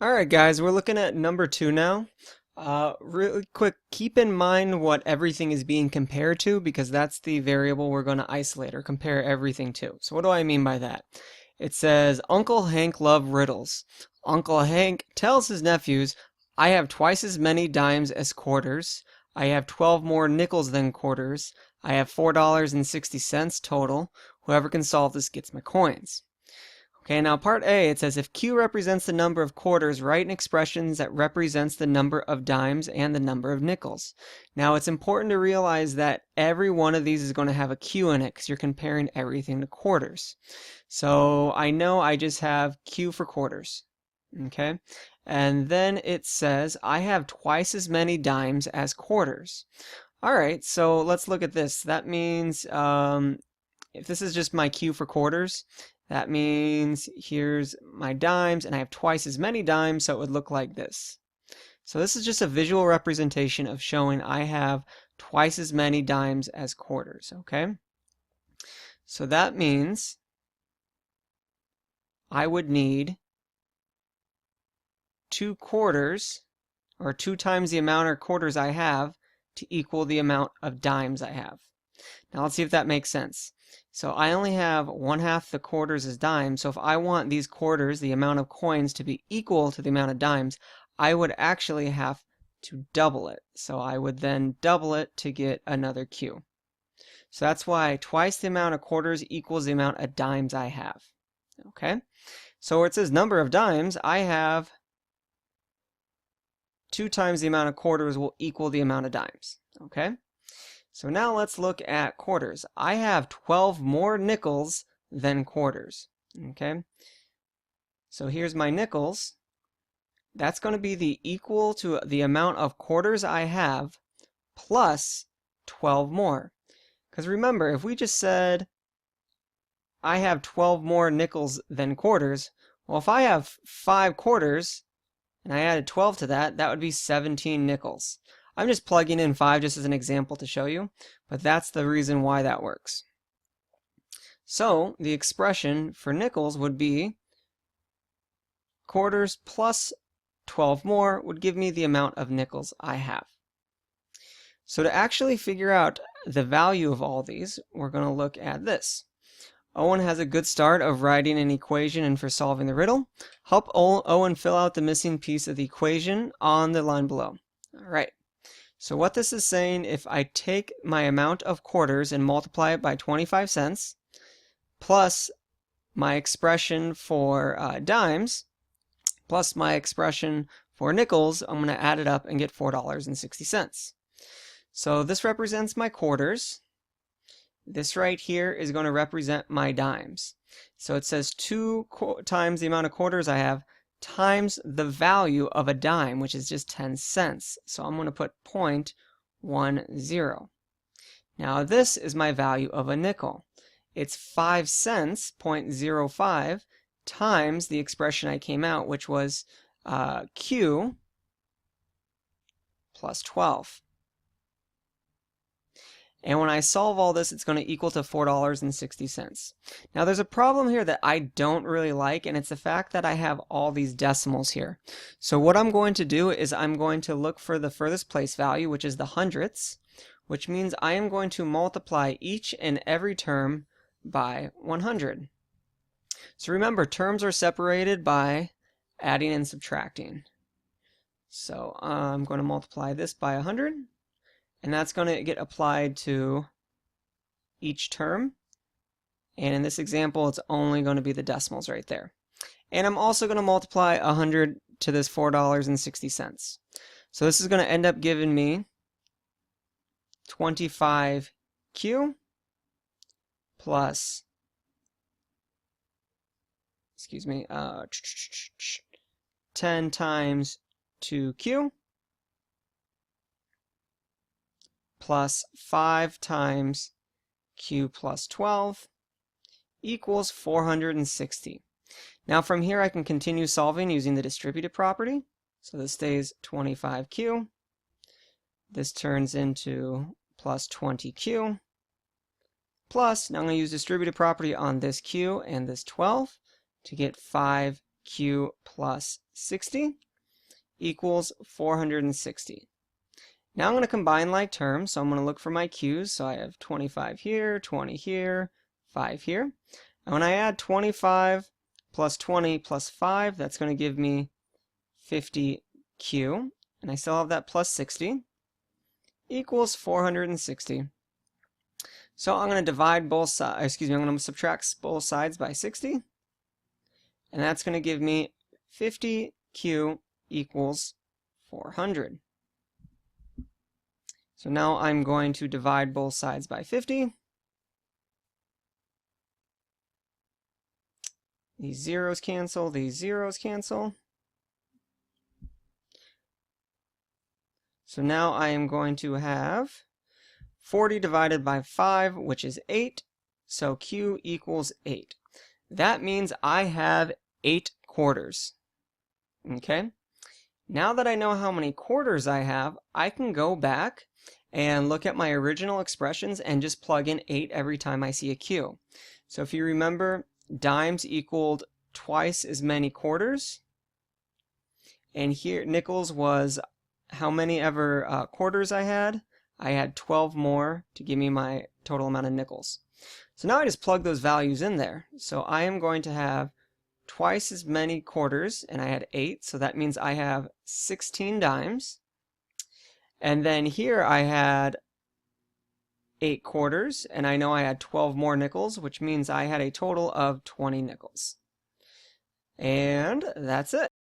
Alright guys, we're looking at number 2 now. Really quick, keep in mind what everything is being compared to because that's the variable we're going to isolate or compare everything to. So what do I mean by that? It says, Uncle Hank loved riddles. Uncle Hank tells his nephews, I have twice as many dimes as quarters. I have 12 more nickels than quarters. I have $4.60 total. Whoever can solve this gets my coins. Okay, now part A, it says if Q represents the number of quarters, write in expressions that represents the number of dimes and the number of nickels. Now it's important to realize that every one of these is going to have a Q in it because you're comparing everything to quarters. So I know I just have Q for quarters. Okay, and then it says I have twice as many dimes as quarters. All right, so let's look at this. That means if this is just my Q for quarters, that means here's my dimes, and I have twice as many dimes, so it would look like this. So this is just a visual representation of showing I have twice as many dimes as quarters, okay? So that means I would need 2 quarters, or 2 times the amount of quarters I have, to equal the amount of dimes I have. Now let's see if that makes sense. So I only have 1/2 the quarters as dimes, so if I want these quarters, the amount of coins, to be equal to the amount of dimes, I would actually have to double it. So I would then double it to get another Q. So that's why twice the amount of quarters equals the amount of dimes I have. Okay? So where it says number of dimes, I have 2 times the amount of quarters will equal the amount of dimes. Okay? So now let's look at quarters. I have 12 more nickels than quarters. Okay? So here's my nickels. That's going to be the equal to the amount of quarters I have plus 12 more. Because remember, if we just said I have 12 more nickels than quarters, well, if I have 5 quarters and I added 12 to that, that would be 17 nickels. I'm just plugging in 5 just as an example to show you, but that's the reason why that works. So the expression for nickels would be quarters plus 12 more would give me the amount of nickels I have. So to actually figure out the value of all these, we're going to look at this. Owen has a good start of writing an equation and for solving the riddle. Help Owen fill out the missing piece of the equation on the line below. All right. So what this is saying, if I take my amount of quarters and multiply it by 25 cents, plus my expression for dimes, plus my expression for nickels, I'm going to add it up and get $4.60. So this represents my quarters. This right here is going to represent my dimes. So it says 2 times the amount of quarters I have times the value of a dime, which is just 10 cents. So I'm going to put 0.10. Now this is my value of a nickel. It's 5 cents, 0.05, times the expression I came out, which was Q plus 12. And when I solve all this, it's going to equal to $4.60. Now there's a problem here that I don't really like, and it's the fact that I have all these decimals here. So what I'm going to do is I'm going to look for the furthest place value, which is the hundredths, which means I am going to multiply each and every term by 100. So remember, terms are separated by adding and subtracting. So I'm going to multiply this by 100. And that's going to get applied to each term. And in this example, it's only going to be the decimals right there. And I'm also going to multiply 100 to this $4.60. So this is going to end up giving me 25Q plus, 10 times 2Q plus 5 times Q plus 12 equals 460. Now from here I can continue solving using the distributive property. So this stays 25Q. This turns into plus 20Q. Plus, now I'm going to use distributive property on this Q and this 12 to get 5Q Q plus 60 equals 460. Now I'm going to combine like terms, so I'm going to look for my Q's. So I have 25 here, 20 here, 5 here. And when I add 25 plus 20 plus 5, that's going to give me 50Q. And I still have that plus 60 equals 460. So I'm going to divide both sides, I'm going to subtract both sides by 60. And that's going to give me 50Q equals 400. So now I'm going to divide both sides by 50. These zeros cancel, these zeros cancel. So now I am going to have 40 divided by 5, which is 8. So Q equals 8. That means I have 8 quarters. Okay? Now that I know how many quarters I have, I can go back and look at my original expressions and just plug in 8 every time I see a Q. So if you remember, dimes equaled twice as many quarters. And here, nickels was how many ever quarters I had. I had 12 more to give me my total amount of nickels. So now I just plug those values in there. So I am going to have twice as many quarters, and I had 8, so that means I have 16 dimes. And then here I had 8 quarters, and I know I had 12 more nickels, which means I had a total of 20 nickels. And that's it.